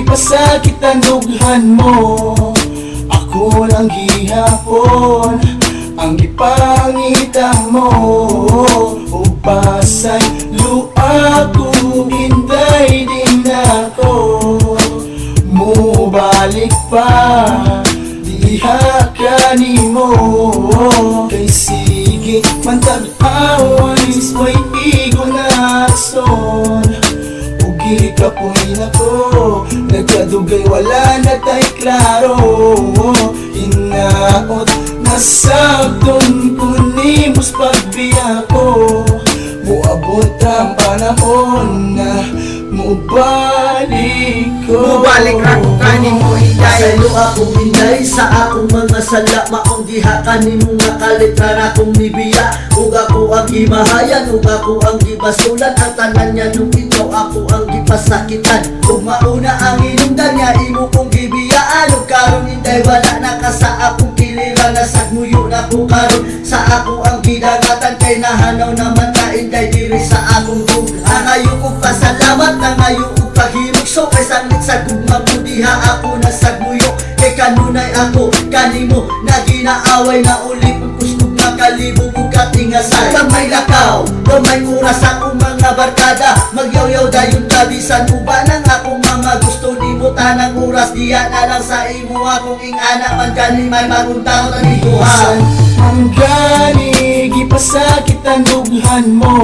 gipasakit ang dughan mo. Ako lang gihapon ang gipangita mo. Ubasay luha ko, hinday din ako. Mubalik pa, diha ka nimo. Kay sige man tag-away, may igo na son. Ugi ka po'y nako, nagkadugay wala na tay klaro. Hinaot nasabdon kunimos pagbiya ko. Muabot ang panahon na mubalik ko. Mubalik ako kanimo hiday. Pasaylo akong hinday sa akong mga sala. Maong diha kanimo nga kalitra na akong nibiya. Ug ako ang gimahayan, ug ako ang gibasulan. Ang tanan niya nung ikaw ako ang gipasakitan. Ug mauna ang inungdan niya imo kong gibiyaan. Ug karon hinday wala na ka sa akong kilira. Nasagmuyo na ko karon sa ako ang gidagatan. Kay nahanaw naman ka hinday diri sa akong dughan. Nangayo kong pasalamat, nangayo kong paghimugso. Kay sanglit sa gugma mo diha ako nasagmuyo. Kay kanunay ako kanimo na ginaaway na uli pagkusog na kalibog ug katingasan. Kamay lakaw, kamay oras akong mga barkada. Magyaw-yaw dayon kabisan uban ang akong mga gusto nimo. Tanang oras diya na lang sa imo akong ingana. Man gani may maguntaw na iguhan. Ang gani gipasakit ang dughan mo.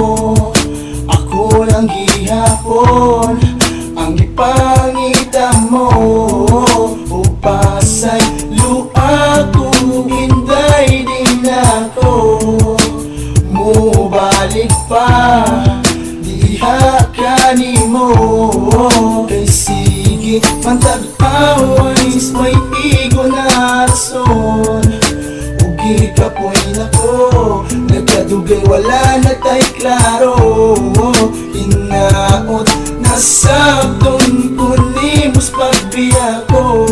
Ako lang gihapon ang gipangita mo. Upasay luha ko, hinday din ako. Mubalik pa, diha ka nimo. Kay sige man tag-away, may igo na son. Ugi ka po'y nako, nagkadugay wala na tay klaro. Hinaot nasabdon kunimos pagbiya ko.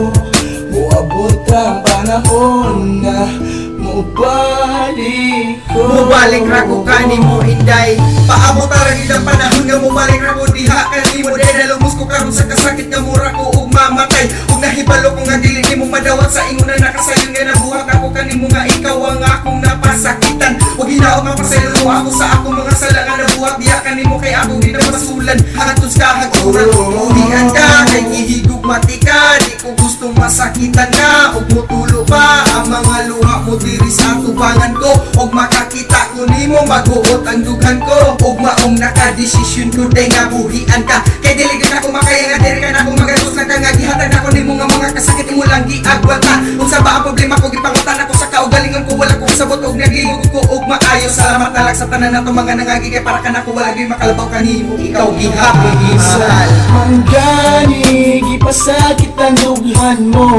Muabot ang panahon na mubalik ko. Mubalik ra ko kanimo hinday. Paabot ra gid ang panahon nga mubalik ra ko diha kanimo. Dahil nalumos ko karon sa kasakit nga mura ko ug mamatay. Ug nahibalo ko nga dili nimo madawat sa ingon na nakasayon nga nabuhat ako kanimo nga ikaw ang akong napasakitan. Ug hinaot mapasaylo ako sa akong mga sala nga nabuhat diha kanimo. Kay ako di na masulan hangtod ka hagura. Udihan ka kay gihigog matika. Di ko gustong masakitan ka ug mutulo pa ang mga luha mo diri sa tubangan ko. Og makakita ko nimo maguot ang dughan ko. Og maong nakadesisyon ko day nga buhian ka. Kay dili gid ako makaya nga diri ka na akong magatos na kangagihatan ako nimo nga mga kasakit imo lang giagwata. Ug sa ba ang problema ko gipangutan ako sa kaugalingon ko. Wala ko sabot og nagligog ko og maayo. Salamat na lang sa tanan nato mga nangagi kay para ka na ko wala gyud makalabaw kanimo. Ikaw gihapon isal. Ang gani gipasakit ang dughan mo.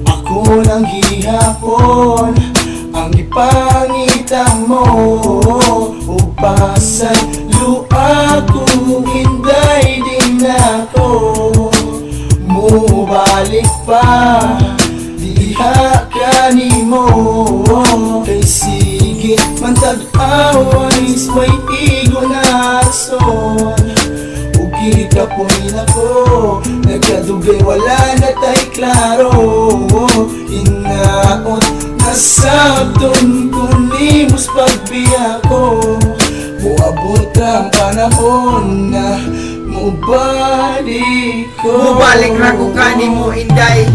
Ako lang gihapon ang gipangita mo. Upasay luha ko, hinday din ako. Mubalik pa, diha ka nimo. Kay sige man tag-away, may igo na son. Ugi ka po'y nako, nagkadugay wala na tay klaro. Hinaot nasabdon kunimos pagbiya ko. Muabot ang panahon na mubalik ko. Mubalik ra ko kanimo hinday.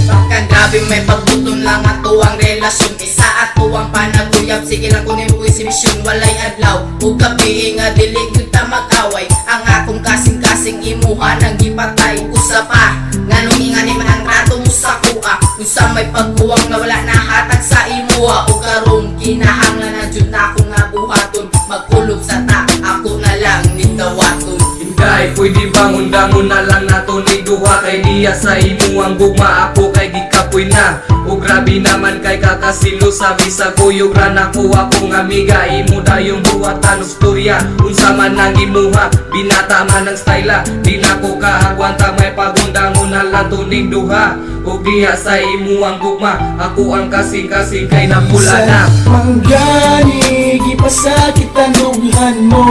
Bakang grabe may pagbuton lang ato ang relasyon. Isa ato ang panaguyab. Sige lang kunin mo misyon. Walay adlaw ug gabi nga dili gyud ta mag-away. Ang akong kasing-kasing imuha nang gipatay. Usa pa nganong ingani man ang trato mo sa kuha. Usa may pagkuwang na wala nahatag sa imuha. Ug karon kinahanglan na jud na ako nga buhaton. Magkulog sa ta ako na lang nidawaton. Hinday, pwede bang undangon na lang nato ni duha. Kay diya sa imo ang gugma ako kay gikapoy na. O grabe naman kay kakasilo sa bisa kuyog ra nako akong amiga. Imo dayong buhatan og storya. Unsa man ang imuha, binata man ang styla. Di na ko kaagwanta may pagundangon na lang to ni duha. O diya sa imo ang gugma, ako ang kasing-kasing kay napula na. Manggani gipasakit ang dughan mo.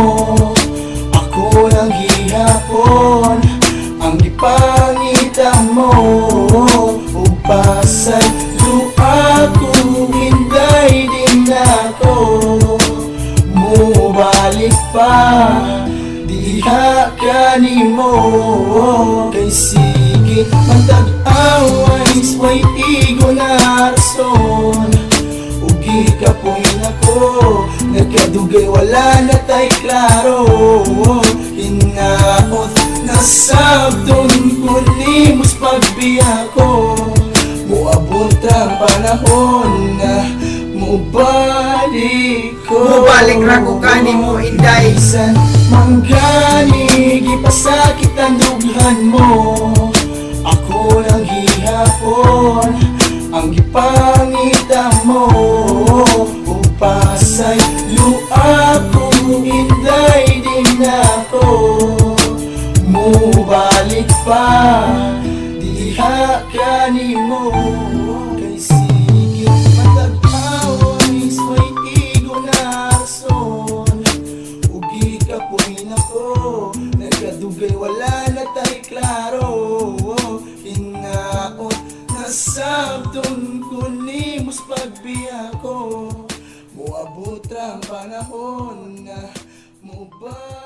Ako lang gihapon ang ipangita mo. Upasay luha ko, hinday din ako. Mubalik pa, diha ka nimo. Kay sige, matag-away, way igo na rason. Ugi ka puhin ako, nagkadugay wala na tay klaro. Hinaot na sabton kunimos pagbiya ko. Muabot ang panahon na mubalik ko. Mubalik ra ko kanimo Inday. Bisan manggani, gipasakit ang dughan mo. Ako lang gihapon, ang gipangita mo. Upasay luha ko, hinday din ako. Mubalik pa, diha ka nimo. Kay sige, matag-away, way igo na rason. Ugi ka puhin ako, nagkadugay wala na tay klaro. Hinaot na sabton kunimos pagbiya ko. Muabot ang panahon na mubalik.